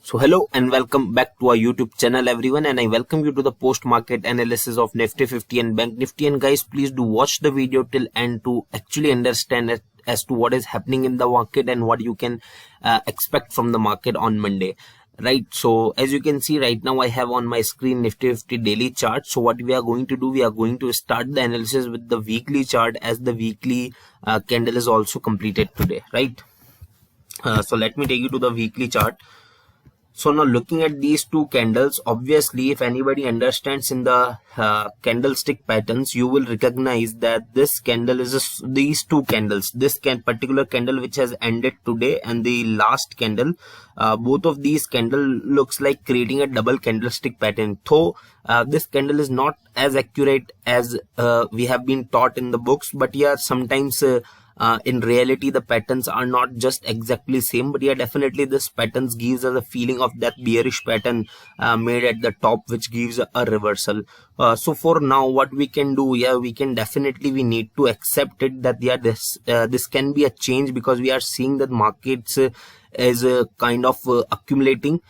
So hello and welcome back to our YouTube channel everyone, and I welcome you to the post market analysis of Nifty 50 and Bank Nifty. And guys, please do watch the video till end to actually understand it as to what is happening in the market and what you can expect from the market on Monday. Right, so as you can see right now, I have on my screen Nifty 50 daily chart. So what we are going to do, we are going to start the analysis with the weekly chart, as the weekly candle is also completed today, right? So let me take you to the weekly chart. So now looking at these two candles, obviously if anybody understands in the candlestick patterns, you will recognize that this candle is these two candles, this particular candle which has ended today and the last candle, both of these candle looks like creating a double candlestick pattern. Though this candle is not as accurate as we have been taught in the books, but yeah, sometimes in reality the patterns are not just exactly same, but yeah, definitely this patterns gives us a feeling of that bearish pattern made at the top, which gives a reversal. So for now what we can do, yeah, we need to accept it that yeah, this can be a change, because we are seeing that markets is kind of accumulating,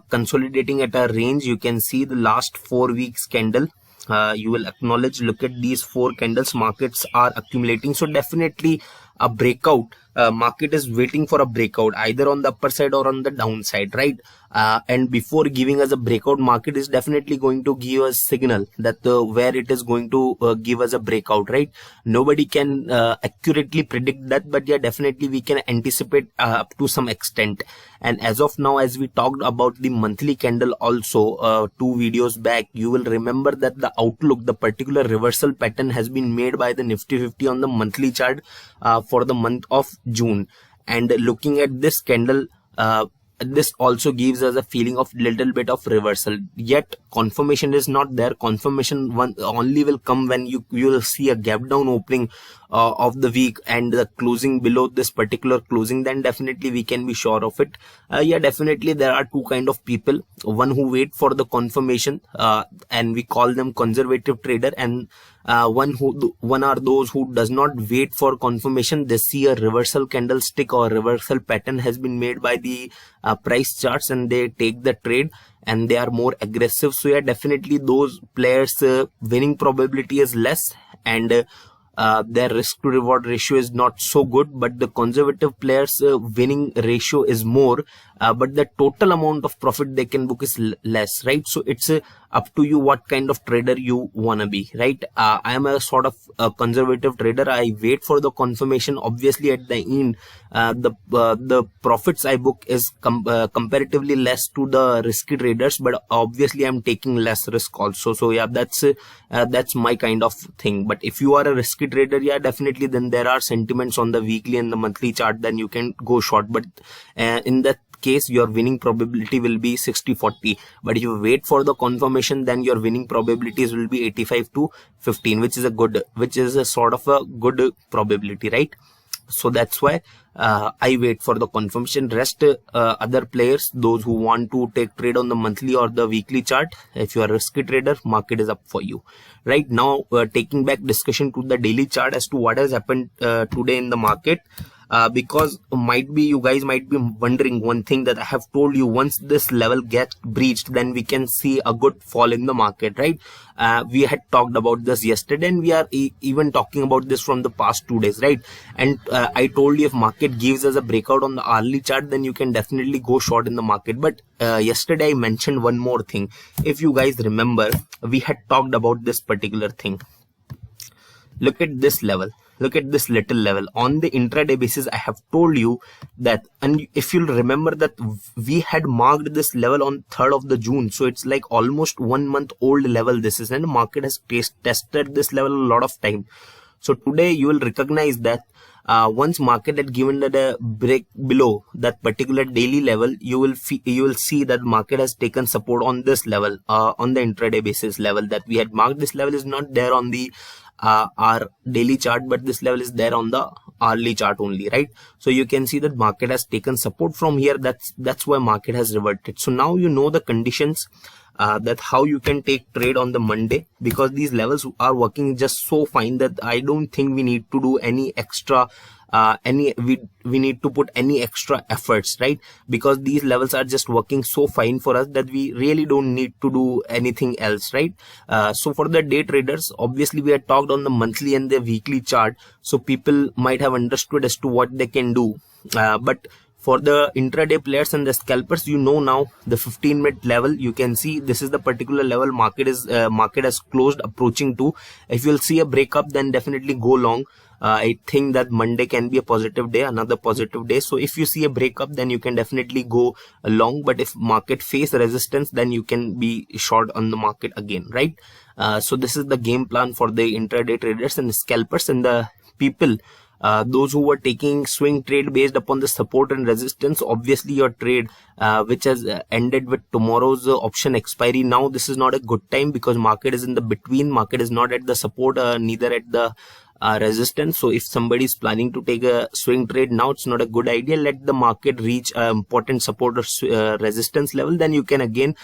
consolidating at a range. You can see the last 4 weeks candle. You will acknowledge, look at these 4 candles, markets are accumulating. So definitely a breakout, market is waiting for a breakout either on the upper side or on the downside, right? And before giving us a breakout, market is definitely going to give us signal that where it is going to give us a breakout, right? Nobody can accurately predict that, but yeah, definitely we can anticipate up to some extent. And as of now, as we talked about the monthly candle also 2 videos back, you will remember that the outlook, the particular reversal pattern has been made by the Nifty 50 on the monthly chart for the month of June. And looking at this candle, this also gives us a feeling of little bit of reversal, yet confirmation is not there. Confirmation only will come when you will see a gap down opening of the week and the closing below this particular closing. Then definitely we can be sure of it. Yeah, definitely there are two kind of people: one who wait for the confirmation and we call them conservative trader, and one are those who does not wait for confirmation. They see a reversal candlestick or reversal pattern has been made by the price charts, and they take the trade and they are more aggressive. So yeah, definitely those players winning probability is less, and their risk to reward ratio is not so good. But the conservative players winning ratio is more, but the total amount of profit they can book is less, right? So it's up to you what kind of trader you wanna be, right? I am a sort of a conservative trader. I wait for the confirmation. Obviously at the end, the profits I book is comparatively less to the risky traders, but obviously I'm taking less risk also. So yeah, that's my kind of thing. But if you are a risky trader, yeah, definitely then there are sentiments on the weekly and the monthly chart, then you can go short. But in that case, your winning probability will be 60-40. But if you wait for the confirmation, then your winning probabilities will be 85-15, which is a sort of a good probability, right? So that's why I wait for the confirmation. Rest other players, those who want to take trade on the monthly or the weekly chart, if you are a risky trader, market is up for you. Right now, taking back discussion to the daily chart as to what has happened today in the market. Because you guys might be wondering one thing that I have told you: once this level gets breached, then we can see a good fall in the market, right? We had talked about this yesterday, and we are even talking about this from the past 2 days, right? And I told you if market gives us a breakout on the hourly chart, then you can definitely go short in the market. But yesterday I mentioned one more thing. If you guys remember, we had talked about this particular thing. Look at this level. Look at this little level. On the intraday basis, I have told you that, and if you'll remember that we had marked this level on 3rd of the June. So it's like almost 1 month old level this is, and the market has tested this level a lot of time. So today you will recognize that once market had given that a break below that particular daily level, you will see that market has taken support on this level, on the intraday basis level that we had marked. This level is not there on the our daily chart, but this level is there on the hourly chart only, right? So you can see that market has taken support from here. That's why market has reverted. So now you know the conditions that how you can take trade on the Monday, because these levels are working just so fine that I don't think we need to do any extra we need to put any extra efforts, right? Because these levels are just working so fine for us that we really don't need to do anything else, right? So for the day traders, obviously we had talked on the monthly and the weekly chart, so people might have understood as to what they can do, but for the intraday players and the scalpers, you know, now the 15-minute level, you can see this is the particular level market has closed approaching to. If you'll see a breakup, then definitely go long. I think that Monday can be a positive day, another positive day. So if you see a breakup, then you can definitely go long. But if market face resistance, then you can be short on the market again, right? So this is the game plan for the intraday traders and the scalpers and the people. Those who were taking swing trade based upon the support and resistance, obviously your trade which has ended with tomorrow's option expiry, now this is not a good time because market is in the between, market is not at the support, neither at the resistance. So if somebody is planning to take a swing trade now, it's not a good idea. Let the market reach important support or resistance level, then you can again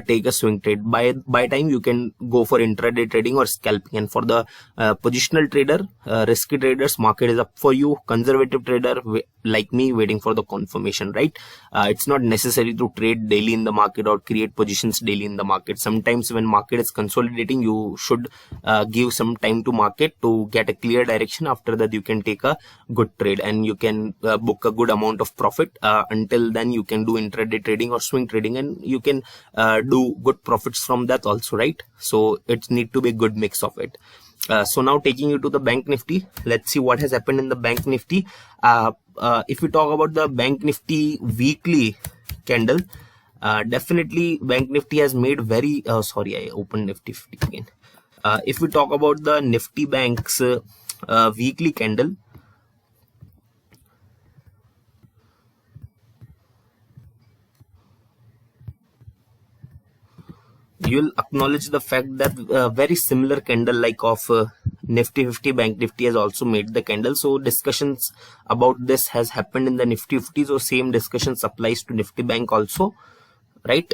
take a swing trade. By time you can go for intraday trading or scalping. And for the positional trader, risky traders, market is up for you. Conservative trader like me, waiting for the confirmation, right? It's not necessary to trade daily in the market or create positions daily in the market. Sometimes when market is consolidating, you should give some time to market to get a clear direction. After that you can take a good trade and you can book a good amount of profit. Until then you can do intraday trading or swing trading, and you can do good profits from that also, right? So it need to be a good mix of it. So now taking you to the bank nifty, let's see what has happened in the bank nifty. If we talk about the bank nifty weekly candle, definitely bank nifty has made very sorry, I opened nifty 50 again. If we talk about the Nifty Bank's weekly candle, you'll acknowledge the fact that very similar candle like of Nifty 50, Bank Nifty has also made the candle. So discussions about this has happened in the Nifty 50, so same discussions applies to Nifty Bank also, right?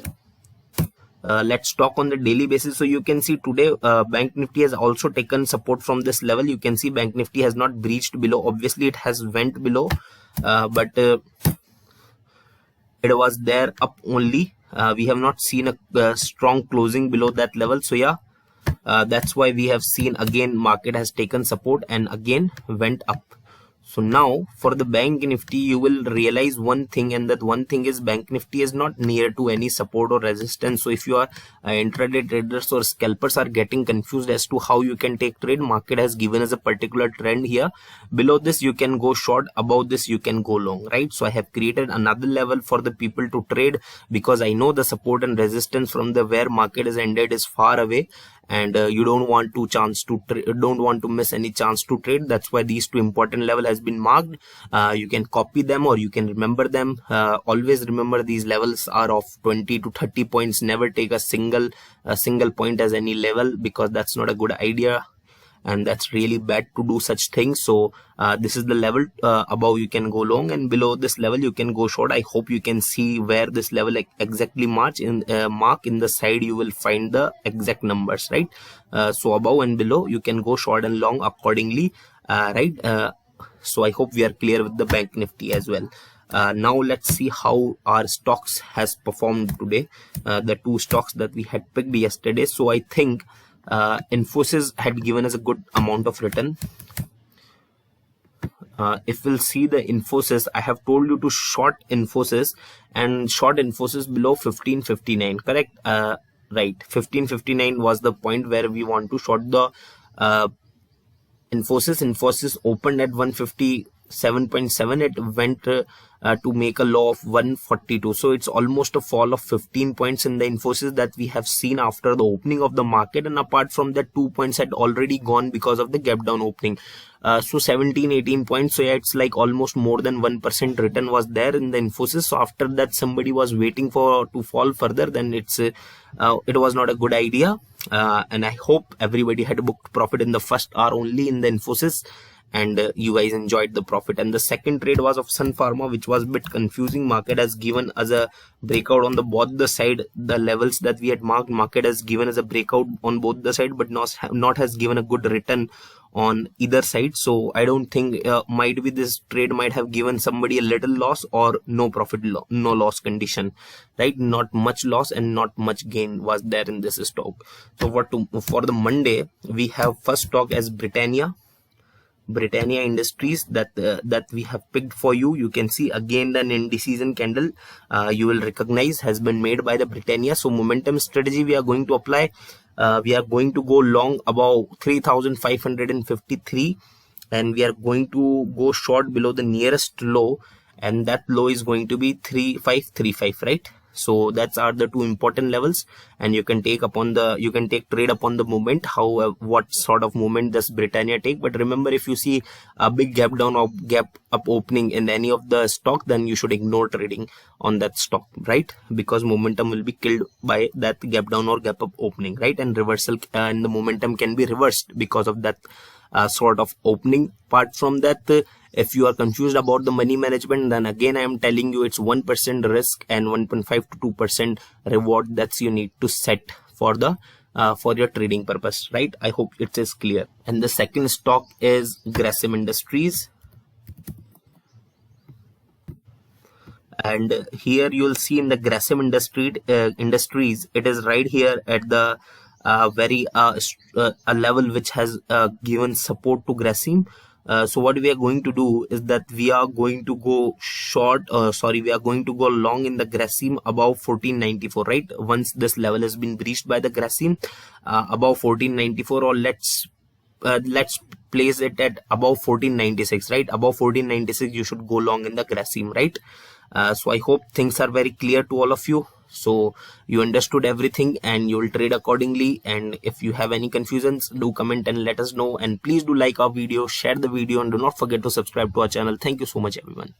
Let's talk on the daily basis. So you can see today bank nifty has also taken support from this level. You can see bank nifty has not breached below. Obviously it has went below, but it was there up only. We have not seen a strong closing below that level. So yeah, that's why we have seen again market has taken support and again went up. So now for the bank nifty, you will realize one thing, and that one thing is bank nifty is not near to any support or resistance. So if you are intraday traders or scalpers are getting confused as to how you can take trade, market has given us a particular trend here. Below this you can go short, above this you can go long, right? So I have created another level for the people to trade because I know the support and resistance from the where market is ended is far away, and you don't want to miss any chance to trade. That's why these two important level has been marked. You can copy them or you can remember them. Always remember these levels are of 20 to 30 points. Never take a single point as any level, because that's not a good idea and that's really bad to do such things. So this is the level. Above you can go long and below this level you can go short. I hope you can see where this level exactly mark in the side. You will find the exact numbers, right? So above and below you can go short and long accordingly, right? So I hope we are clear with the bank nifty as well. Now let's see how our stocks has performed today, the two stocks that we had picked yesterday. So I think Infosys had given us a good amount of return. If we'll see the Infosys, I have told you to short Infosys and short Infosys below 1559, correct? Right, 1559 was the point where we want to short the Infosys. Infosys opened at 157.7. it went to make a low of 142. So it's almost a fall of 15 points in the Infosys that we have seen after the opening of the market, and apart from that 2 points had already gone because of the gap down opening. So 17-18 points. So yeah, it's like almost more than 1% return was there in the Infosys. So after that somebody was waiting for to fall further, then it was not a good idea. And I hope everybody had booked profit in the first hour only in the Infosys, and you guys enjoyed the profit. And the second trade was of Sun Pharma, which was a bit confusing. Market has given us a breakout on the both the side. The levels that we had marked, market has given us a breakout on both the side, but not has given a good return on either side. So I don't think might be this trade might have given somebody a little loss or no profit, no loss condition, right? Not much loss and not much gain was there in this stock. So for the Monday, we have first stock as Britannia Industries that we have picked for you. You can see again the indecision candle you will recognize has been made by the Britannia. So momentum strategy we are going to apply. We are going to go long about 3,553 and we are going to go short below the nearest low, and that low is going to be 3,535, right? So that's are the two important levels, and you can take trade upon the moment, how what sort of movement does Britannia take. But remember, if you see a big gap down or gap up opening in any of the stock, then you should ignore trading on that stock, right? Because momentum will be killed by that gap down or gap up opening, right? And reversal and the momentum can be reversed because of that sort of opening. Apart from that, if you are confused about the money management, then again I am telling you it's 1% risk and 1.5 to 2% reward that's you need to set for the for your trading purpose, right? I hope it is clear. And the second stock is Grasim Industries, and here you will see in the Grasim Industries, it is right here at the a level which has given support to Grasim. So what we are going to do is that we are going to go we are going to go long in the Grasim above 1494, right? Once this level has been breached by the Grasim above 1494, or let's place it at above 1496, right? Above 1496 you should go long in the Grasim, right? So I hope things are very clear to all of you. So you understood everything and you will trade accordingly. And if you have any confusions, do comment and let us know. And please do like our video, share the video, and do not forget to subscribe to our channel. Thank you so much, everyone.